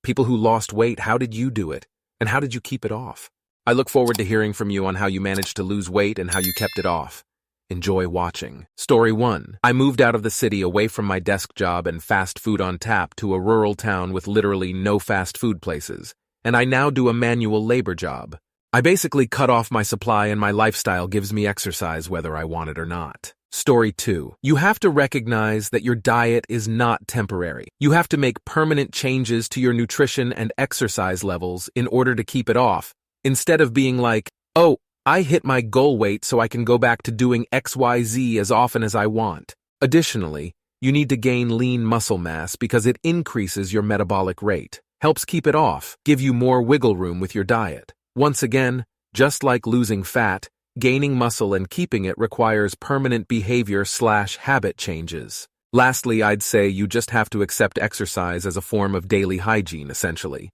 People who lost weight, how did you do it? And how did you keep it off? I look forward to hearing from you on how you managed to lose weight and how you kept it off. Enjoy watching. Story 1. I moved out of the city away from my desk job and fast food on tap to a rural town with literally no fast food places, and I now do a manual labor job. I basically cut off my supply and my lifestyle gives me exercise whether I want it or not. Story 2. You have to recognize that your diet is not temporary. You have to make permanent changes to your nutrition and exercise levels in order to keep it off, instead of being like, oh, I hit my goal weight so I can go back to doing XYZ as often as I want. Additionally, you need to gain lean muscle mass because it increases your metabolic rate, helps keep it off, give you more wiggle room with your diet. Once again, just like losing fat, gaining muscle and keeping it requires permanent behavior/habit changes. Lastly, I'd say you just have to accept exercise as a form of daily hygiene, essentially.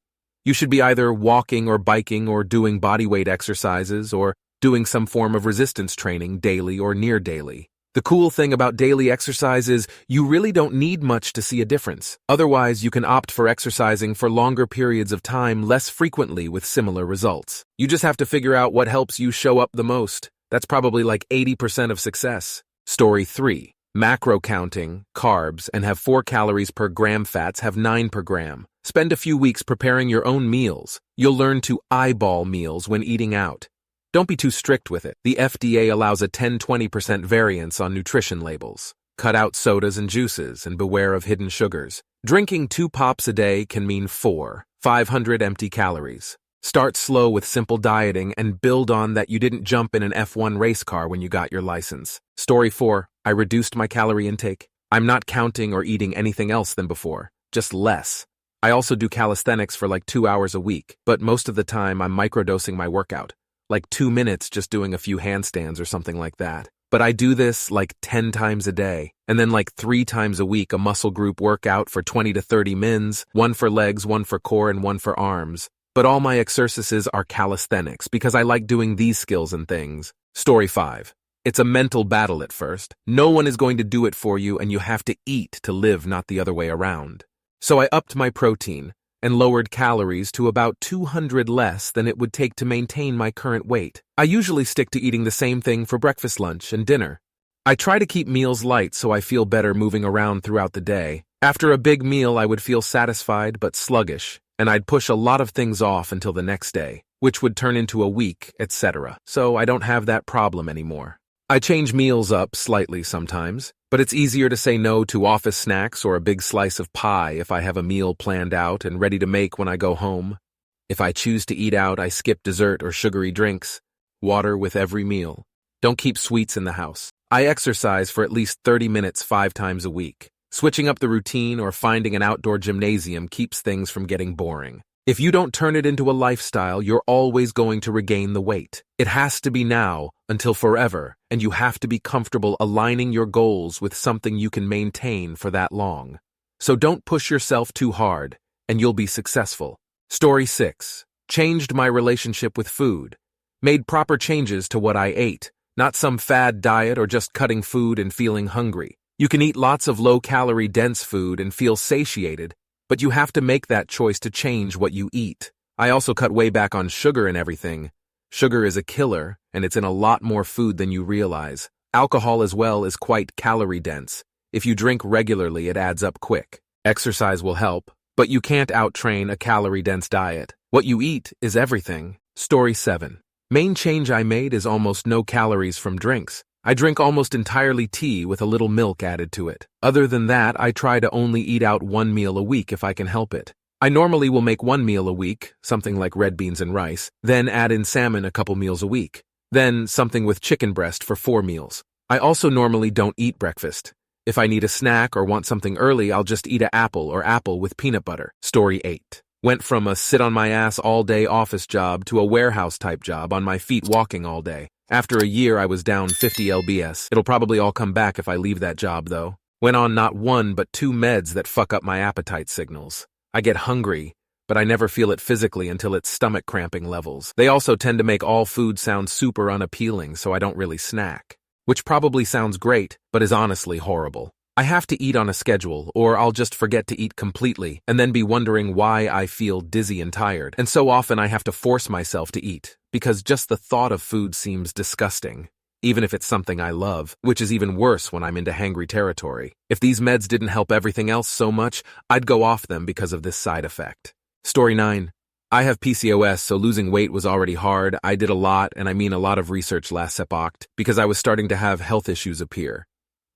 You should be either walking or biking or doing bodyweight exercises or doing some form of resistance training daily or near daily. The cool thing about daily exercise is you really don't need much to see a difference. Otherwise, you can opt for exercising for longer periods of time less frequently with similar results. You just have to figure out what helps you show up the most. That's probably like 80% of success. Story 3. Macro counting, carbs, and have 4 calories per gram, fats have 9 per gram. Spend a few weeks preparing your own meals. You'll learn to eyeball meals when eating out. Don't be too strict with it. The FDA allows a 10-20% variance on nutrition labels. Cut out sodas and juices and beware of hidden sugars. Drinking 2 pops a day can mean 500 empty calories. Start slow with simple dieting and build on that you didn't jump in an F1 race car when you got your license. Story 4. I reduced my calorie intake. I'm not counting or eating anything else than before, just less. I also do calisthenics for like 2 hours a week, but most of the time I'm microdosing my workout, like 2 minutes just doing a few handstands or something like that. But I do this like 10 times a day, and then like 3 times a week a muscle group workout for 20 to 30 mins, 1 for legs, 1 for core, and 1 for arms. But all my exercises are calisthenics because I like doing these skills and things. Story 5. It's a mental battle at first. No one is going to do it for you, and you have to eat to live, not the other way around. So I upped my protein and lowered calories to about 200 less than it would take to maintain my current weight. I usually stick to eating the same thing for breakfast, lunch, and dinner. I try to keep meals light so I feel better moving around throughout the day. After a big meal, I would feel satisfied but sluggish, and I'd push a lot of things off until the next day, which would turn into a week, etc. So I don't have that problem anymore. I change meals up slightly sometimes, but it's easier to say no to office snacks or a big slice of pie if I have a meal planned out and ready to make when I go home. If I choose to eat out, I skip dessert or sugary drinks. Water with every meal. Don't keep sweets in the house. I exercise for at least 30 minutes 5 times a week. Switching up the routine or finding an outdoor gymnasium keeps things from getting boring. If you don't turn it into a lifestyle, you're always going to regain the weight. It has to be now until forever, and you have to be comfortable aligning your goals with something you can maintain for that long. So don't push yourself too hard, and you'll be successful. Story 6. Changed my relationship with food. Made proper changes to what I ate, not some fad diet or just cutting food and feeling hungry. You can eat lots of low-calorie dense food and feel satiated, but you have to make that choice to change what you eat. I also cut way back on sugar and everything. Sugar is a killer, and it's in a lot more food than you realize. Alcohol as well is quite calorie-dense. If you drink regularly, it adds up quick. Exercise will help, but you can't out-train a calorie-dense diet. What you eat is everything. Story 7. Main change I made is almost no calories from drinks. I drink almost entirely tea with a little milk added to it. Other than that, I try to only eat out 1 meal a week if I can help it. I normally will make 1 meal a week, something like red beans and rice, then add in salmon a couple meals a week, then something with chicken breast for 4 meals. I also normally don't eat breakfast. If I need a snack or want something early, I'll just eat an apple or apple with peanut butter. Story 8. Went from a sit-on-my-ass-all-day office job to a warehouse-type job on my feet walking all day. After a year, I was down 50 lbs. It'll probably all come back if I leave that job, though. Went on not 1 but 2 meds that fuck up my appetite signals. I get hungry, but I never feel it physically until it's stomach cramping levels. They also tend to make all food sound super unappealing, so I don't really snack. Which probably sounds great, but is honestly horrible. I have to eat on a schedule, or I'll just forget to eat completely and then be wondering why I feel dizzy and tired. And so often I have to force myself to eat, because just the thought of food seems disgusting, even if it's something I love, which is even worse when I'm into hangry territory. If these meds didn't help everything else so much, I'd go off them because of this side effect. Story 9. I have PCOS, so losing weight was already hard. I did a lot, and I mean a lot of research last September, because I was starting to have health issues appear.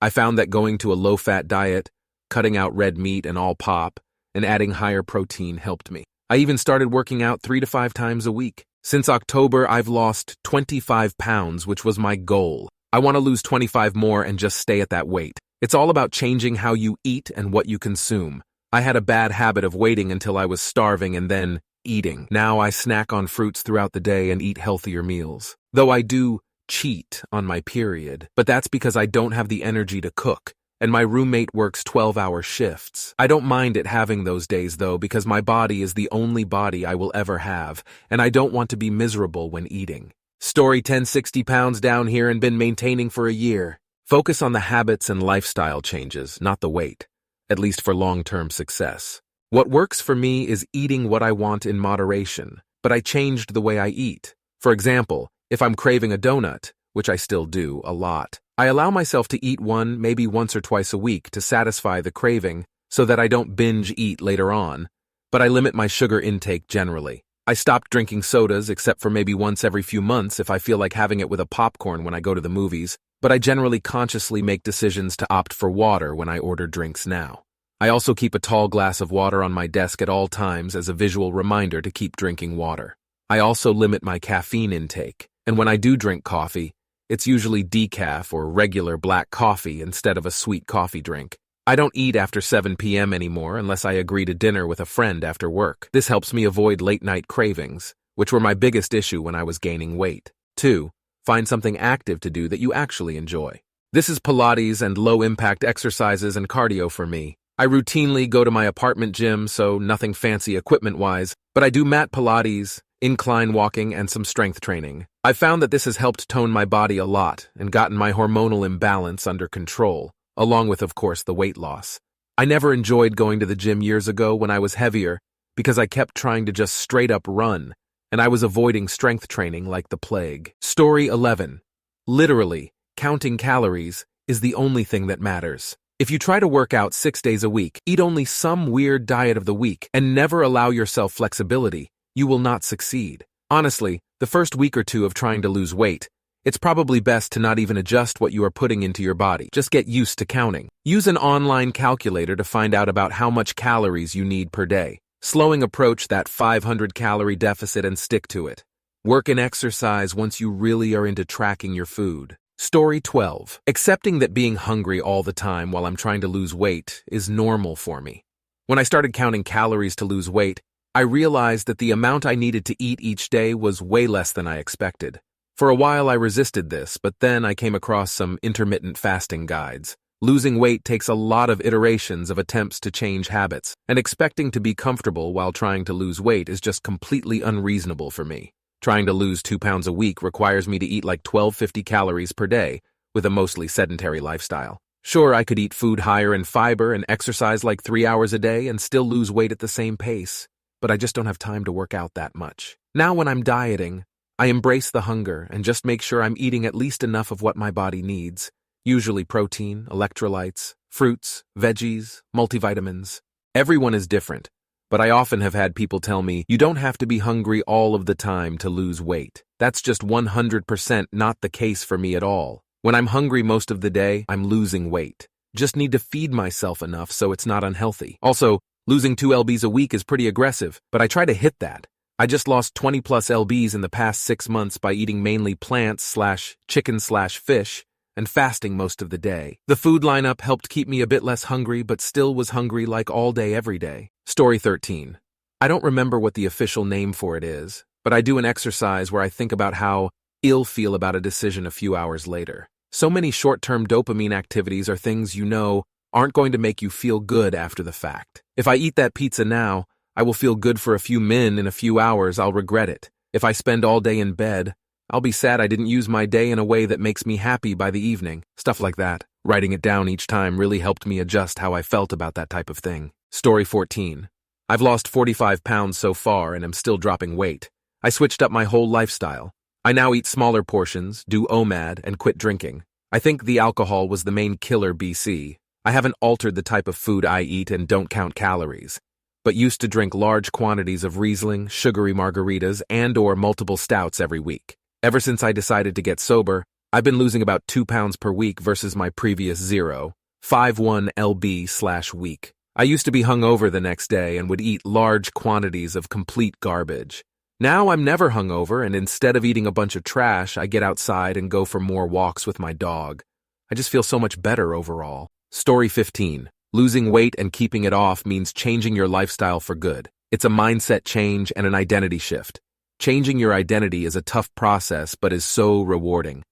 I found that going to a low-fat diet, cutting out red meat and all pop, and adding higher protein helped me. I even started working out 3 to 5 times a week. Since October, I've lost 25 pounds, which was my goal. I want to lose 25 more and just stay at that weight. It's all about changing how you eat and what you consume. I had a bad habit of waiting until I was starving and then eating. Now I snack on fruits throughout the day and eat healthier meals. Though I do cheat on my period, but that's because I don't have the energy to cook, and my roommate works 12-hour shifts. I don't mind it having those days though, because my body is the only body I will ever have, and I don't want to be miserable when eating. Story 10, 60 pounds down here and been maintaining for a year. Focus on the habits and lifestyle changes, not the weight, at least for long-term success. What works for me is eating what I want in moderation, but I changed the way I eat. For example, if I'm craving a donut, which I still do a lot, I allow myself to eat one maybe once or twice a week to satisfy the craving so that I don't binge eat later on, but I limit my sugar intake generally. I stopped drinking sodas except for maybe once every few months if I feel like having it with a popcorn when I go to the movies, but I generally consciously make decisions to opt for water when I order drinks now. I also keep a tall glass of water on my desk at all times as a visual reminder to keep drinking water. I also limit my caffeine intake, and when I do drink coffee, it's usually decaf or regular black coffee instead of a sweet coffee drink. I don't eat after 7 p.m. anymore unless I agree to dinner with a friend after work. This helps me avoid late-night cravings, which were my biggest issue when I was gaining weight. 2. Find something active to do that you actually enjoy. This is Pilates and low-impact exercises and cardio for me. I routinely go to my apartment gym, so nothing fancy equipment-wise, but I do mat Pilates, incline walking, and some strength training. I've found that this has helped tone my body a lot and gotten my hormonal imbalance under control, along with, of course, the weight loss. I never enjoyed going to the gym years ago when I was heavier because I kept trying to just straight up run, and I was avoiding strength training like the plague. Story 11. Literally, counting calories is the only thing that matters. If you try to work out 6 days a week, eat only some weird diet of the week, and never allow yourself flexibility, you will not succeed. Honestly, the first week or two of trying to lose weight, it's probably best to not even adjust what you are putting into your body. Just get used to counting. Use an online calculator to find out about how much calories you need per day. Slowing approach that 500-calorie deficit and stick to it. Work and exercise once you really are into tracking your food. Story 12. Accepting that being hungry all the time while I'm trying to lose weight is normal for me. When I started counting calories to lose weight, I realized that the amount I needed to eat each day was way less than I expected. For a while I resisted this, but then I came across some intermittent fasting guides. Losing weight takes a lot of iterations of attempts to change habits, and expecting to be comfortable while trying to lose weight is just completely unreasonable for me. Trying to lose 2 pounds a week requires me to eat like 1250 calories per day, with a mostly sedentary lifestyle. Sure, I could eat food higher in fiber and exercise like 3 hours a day and still lose weight at the same pace, but I just don't have time to work out that much. Now when I'm dieting, I embrace the hunger and just make sure I'm eating at least enough of what my body needs, usually protein, electrolytes, fruits, veggies, multivitamins. Everyone is different, but I often have had people tell me, you don't have to be hungry all of the time to lose weight. That's just 100% not the case for me at all. When I'm hungry most of the day, I'm losing weight. Just need to feed myself enough so it's not unhealthy. Also, losing 2 lbs a week is pretty aggressive, but I try to hit that. I just lost 20 plus lbs in the past 6 months by eating mainly plants/chicken/fish and fasting most of the day. The food lineup helped keep me a bit less hungry, but still was hungry like all day every day. Story 13. I don't remember what the official name for it is, but I do an exercise where I think about how I'll feel about a decision a few hours later. So many short-term dopamine activities are things you know aren't going to make you feel good after the fact. If I eat that pizza now, I will feel good for a few min. In a few hours, I'll regret it. If I spend all day in bed, I'll be sad I didn't use my day in a way that makes me happy by the evening. Stuff like that. Writing it down each time really helped me adjust how I felt about that type of thing. Story 14. I've lost 45 pounds so far and am still dropping weight. I switched up my whole lifestyle. I now eat smaller portions, do OMAD, and quit drinking. I think the alcohol was the main killer BC. I haven't altered the type of food I eat and don't count calories, but used to drink large quantities of Riesling, sugary margaritas, and/or multiple stouts every week. Ever since I decided to get sober, I've been losing about 2 pounds per week versus my previous 0.51 lb/week. I used to be hungover the next day and would eat large quantities of complete garbage. Now I'm never hungover, and instead of eating a bunch of trash, I get outside and go for more walks with my dog. I just feel so much better overall. Story 15. Losing weight and keeping it off means changing your lifestyle for good. It's a mindset change and an identity shift. Changing your identity is a tough process, but is so rewarding.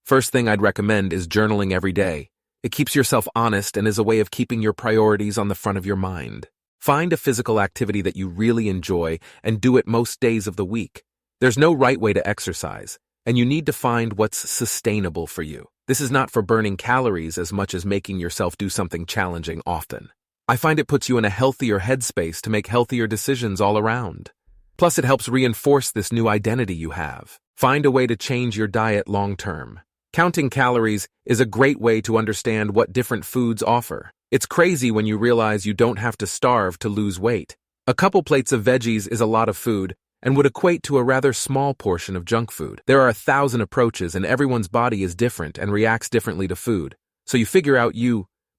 First thing I'd recommend is journaling every day. It keeps yourself honest and is a way of keeping your priorities on the front of your mind. Find a physical activity that you really enjoy and do it most days of the week. There's no right way to exercise, and you need to find what's sustainable for you. This is not for burning calories as much as making yourself do something challenging often. I find it puts you in a healthier headspace to make healthier decisions all around. Plus, it helps reinforce this new identity you have. Find a way to change your diet long term. Counting calories is a great way to understand what different foods offer. It's crazy when you realize you don't have to starve to lose weight. A couple plates of veggies is a lot of food and would equate to a rather small portion of junk food. There are 1,000 approaches, and everyone's body is different and reacts differently to food. So you figure out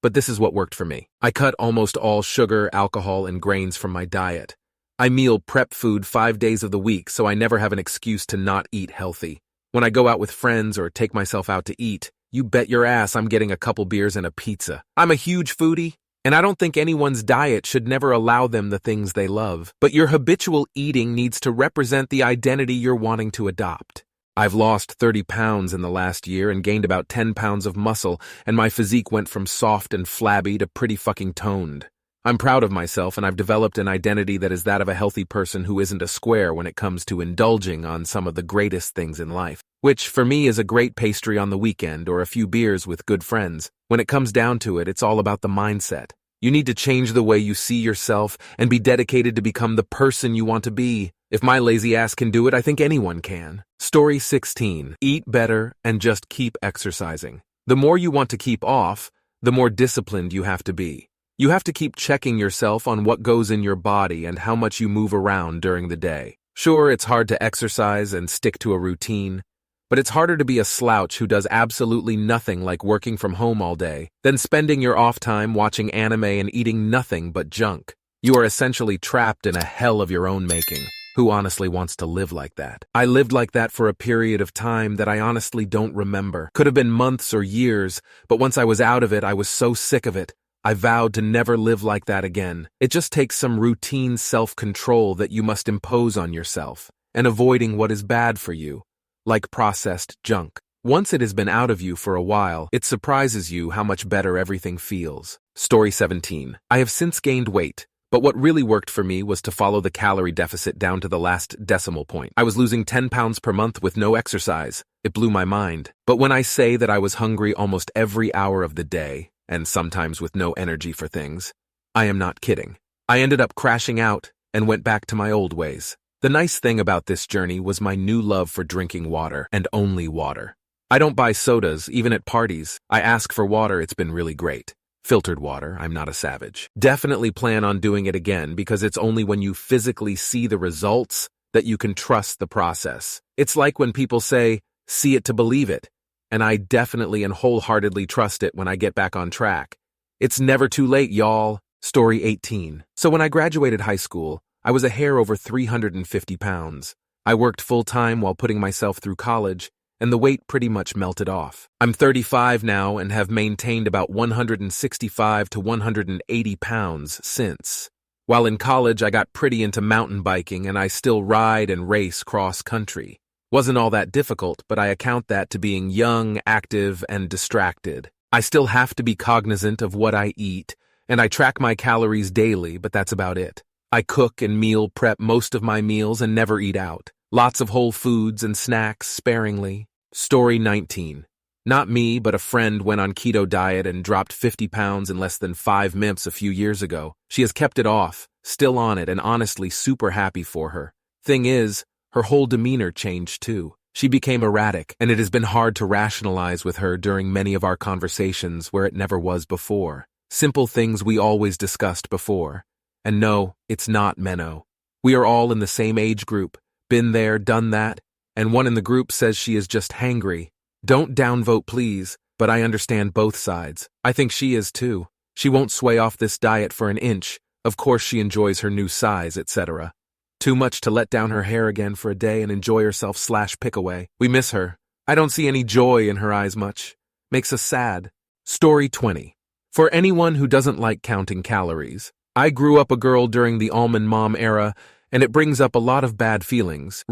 but this is what worked for me. I cut almost all sugar, alcohol, and grains from my diet. I meal prep food 5 days of the week, so I never have an excuse to not eat healthy. When I go out with friends or take myself out to eat, you bet your ass I'm getting a couple beers and a pizza. I'm a huge foodie, and I don't think anyone's diet should never allow them the things they love. But your habitual eating needs to represent the identity you're wanting to adopt. I've lost 30 pounds in the last year and gained about 10 pounds of muscle, and my physique went from soft and flabby to pretty fucking toned. I'm proud of myself, and I've developed an identity that is that of a healthy person who isn't a square when it comes to indulging on some of the greatest things in life, which for me is a great pastry on the weekend or a few beers with good friends. When it comes down to it, it's all about the mindset. You need to change the way you see yourself and be dedicated to become the person you want to be. If my lazy ass can do it, I think anyone can. Story 16. Eat better and just keep exercising. The more you want to keep off, the more disciplined you have to be. You have to keep checking yourself on what goes in your body and how much you move around during the day. Sure, it's hard to exercise and stick to a routine, but it's harder to be a slouch who does absolutely nothing like working from home all day, then spending your off time watching anime and eating nothing but junk. You are essentially trapped in a hell of your own making. Who honestly wants to live like that? I lived like that for a period of time that I honestly don't remember. Could have been months or years, but once I was out of it, I was so sick of it. I vowed to never live like that again. It just takes some routine self-control that you must impose on yourself, and avoiding what is bad for you, like processed junk. Once it has been out of you for a while, it surprises you how much better everything feels. Story 17. I have since gained weight, but what really worked for me was to follow the calorie deficit down to the last decimal point. I was losing 10 pounds per month with no exercise. It blew my mind. But when I say that I was hungry almost every hour of the day, and sometimes with no energy for things, I am not kidding. I ended up crashing out and went back to my old ways. The nice thing about this journey was my new love for drinking water, and only water. I don't buy sodas, even at parties. I ask for water. It's been really great. Filtered water, I'm not a savage. Definitely plan on doing it again, because it's only when you physically see the results that you can trust the process. It's like when people say, see it to believe it. And I definitely and wholeheartedly trust it when I get back on track. It's never too late, y'all. Story 18. So when I graduated high school, I was a hair over 350 pounds. I worked full-time while putting myself through college, and the weight pretty much melted off. I'm 35 now and have maintained about 165 to 180 pounds since. While in college, I got pretty into mountain biking, and I still ride and race cross-country. Wasn't all that difficult, but I account that to being young, active, and distracted. I still have to be cognizant of what I eat, and I track my calories daily, but that's about it. I cook and meal prep most of my meals and never eat out. Lots of whole foods and snacks sparingly. Story 19. Not me, but a friend went on keto diet and dropped 50 pounds in less than 5 minutes a few years ago. She has kept it off, still on it, and honestly super happy for her. Thing is, her whole demeanor changed too. She became erratic, and it has been hard to rationalize with her during many of our conversations where it never was before. Simple things we always discussed before. And no, it's not Menno. We are all in the same age group, been there, done that, and one in the group says she is just hangry. Don't downvote please, but I understand both sides. I think she is too. She won't sway off this diet for an inch. Of course she enjoys her new size, etc. Too much to let down her hair again for a day and enjoy herself / pick away. We miss her. I don't see any joy in her eyes much. Makes us sad. Story 20. For anyone who doesn't like counting calories, I grew up a girl during the almond mom era, and it brings up a lot of bad feelings,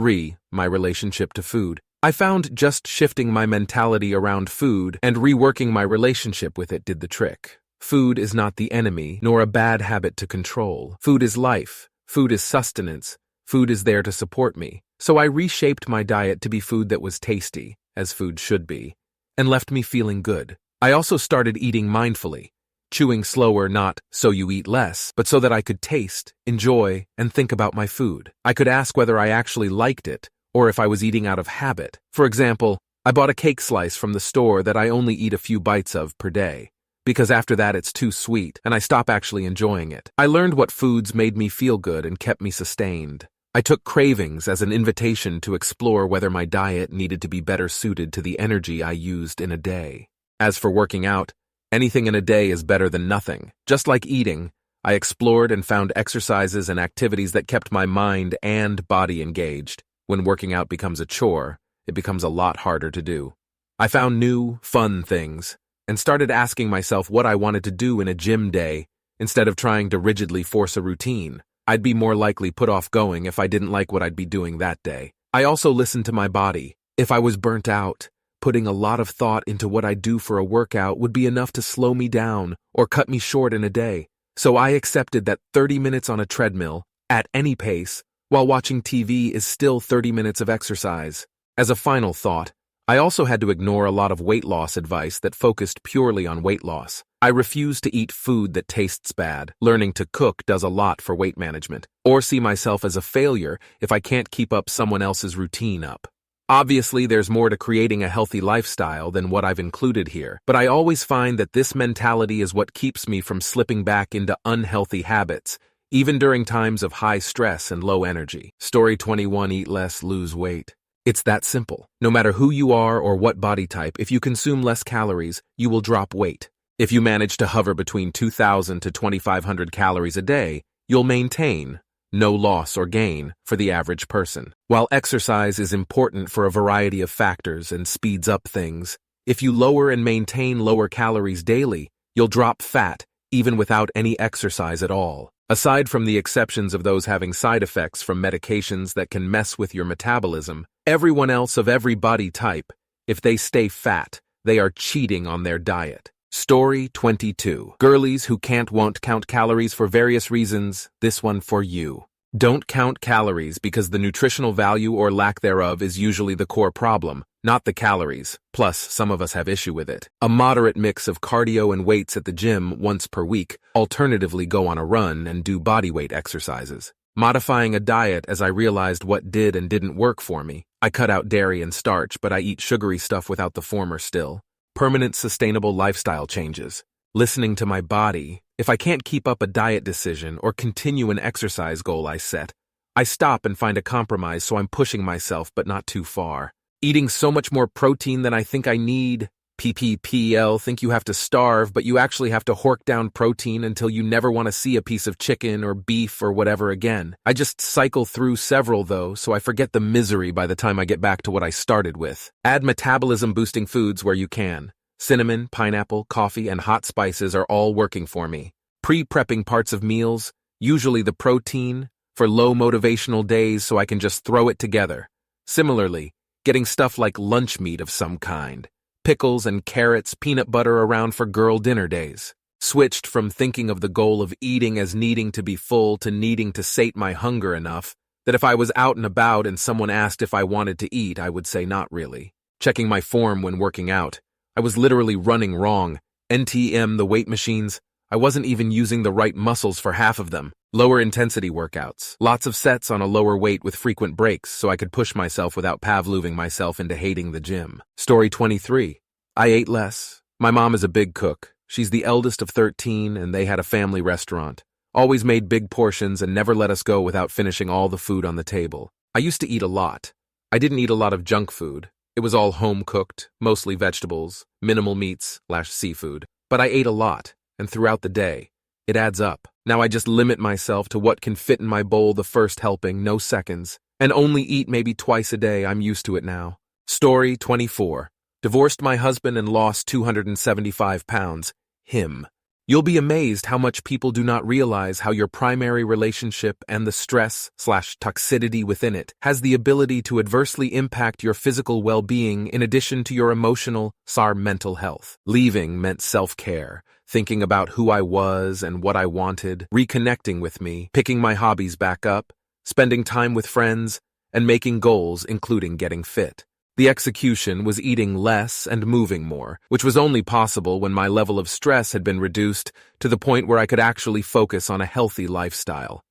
my relationship to food. I found just shifting my mentality around food and reworking my relationship with it did the trick. Food is not the enemy, nor a bad habit to control. Food is life. Food is sustenance. Food is there to support me. So I reshaped my diet to be food that was tasty, as food should be, and left me feeling good. I also started eating mindfully, chewing slower, not so you eat less, but so that I could taste, enjoy, and think about my food. I could ask whether I actually liked it, or if I was eating out of habit. For example, I bought a cake slice from the store that I only eat a few bites of per day, because after that it's too sweet and I stop actually enjoying it. I learned what foods made me feel good and kept me sustained. I took cravings as an invitation to explore whether my diet needed to be better suited to the energy I used in a day. As for working out, anything in a day is better than nothing. Just like eating, I explored and found exercises and activities that kept my mind and body engaged. When working out becomes a chore, it becomes a lot harder to do. I found new, fun things, and started asking myself what I wanted to do in a gym day instead of trying to rigidly force a routine. I'd be more likely put off going if I didn't like what I'd be doing that day. I also listened to my body. If I was burnt out, putting a lot of thought into what I do for a workout would be enough to slow me down or cut me short in a day. So I accepted that 30 minutes on a treadmill, at any pace, while watching TV is still 30 minutes of exercise. As a final thought, I also had to ignore a lot of weight loss advice that focused purely on weight loss. I refuse to eat food that tastes bad. Learning to cook does a lot for weight management, or see myself as a failure if I can't keep up someone else's routine up. Obviously, there's more to creating a healthy lifestyle than what I've included here, but I always find that this mentality is what keeps me from slipping back into unhealthy habits, even during times of high stress and low energy. Story 21. Eat less, lose weight. It's that simple. No matter who you are or what body type, if you consume less calories, you will drop weight. If you manage to hover between 2,000 to 2,500 calories a day, you'll maintain, no loss or gain, for the average person. While exercise is important for a variety of factors and speeds up things, if you lower and maintain lower calories daily, you'll drop fat even without any exercise at all. Aside from the exceptions of those having side effects from medications that can mess with your metabolism, everyone else of every body type, if they stay fat, they are cheating on their diet. Story 22. Girlies who won't count calories for various reasons, this one for you. Don't count calories because the nutritional value or lack thereof is usually the core problem, not the calories. Plus, some of us have issue with it. A moderate mix of cardio and weights at the gym once per week, alternatively go on a run and do bodyweight exercises. Modifying a diet as I realized what did and didn't work for me. I cut out dairy and starch, but I eat sugary stuff without the former still. Permanent sustainable lifestyle changes. Listening to my body. If I can't keep up a diet decision or continue an exercise goal I set, I stop and find a compromise so I'm pushing myself but not too far. Eating so much more protein than I think I need. PPPL, think you have to starve, but you actually have to hork down protein until you never want to see a piece of chicken or beef or whatever again. I just cycle through several though, so I forget the misery by the time I get back to what I started with. Add metabolism-boosting foods where you can. Cinnamon, pineapple, coffee, and hot spices are all working for me. Pre-prepping parts of meals, usually the protein, for low motivational days so I can just throw it together. Similarly, getting stuff like lunch meat of some kind. Pickles and carrots, peanut butter around for girl dinner days. Switched from thinking of the goal of eating as needing to be full to needing to sate my hunger enough that if I was out and about and someone asked if I wanted to eat, I would say not really. Checking my form when working out. I was literally running wrong. NTM, the weight machines, I wasn't even using the right muscles for half of them. Lower intensity workouts, lots of sets on a lower weight with frequent breaks so I could push myself without Pavloving myself into hating the gym. Story 23. I ate less. My mom is a big cook. She's the eldest of 13 and they had a family restaurant. Always made big portions and never let us go without finishing all the food on the table. I used to eat a lot. I didn't eat a lot of junk food. It was all home-cooked, mostly vegetables, minimal meats/seafood. But I ate a lot, and throughout the day, it adds up. Now I just limit myself to what can fit in my bowl the first helping, no seconds, and only eat maybe twice a day. I'm used to it now. Story 24. Divorced my husband and lost 275 pounds. Him. You'll be amazed how much people do not realize how your primary relationship and the stress/toxicity within it has the ability to adversely impact your physical well-being in addition to your emotional/mental health. Leaving meant self-care, thinking about who I was and what I wanted, reconnecting with me, picking my hobbies back up, spending time with friends, and making goals, including getting fit. The execution was eating less and moving more, which was only possible when my level of stress had been reduced to the point where I could actually focus on a healthy lifestyle,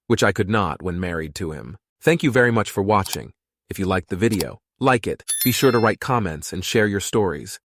which I could not when married to him. Thank you very much for watching. If you liked the video, like it, be sure to write comments and share your stories.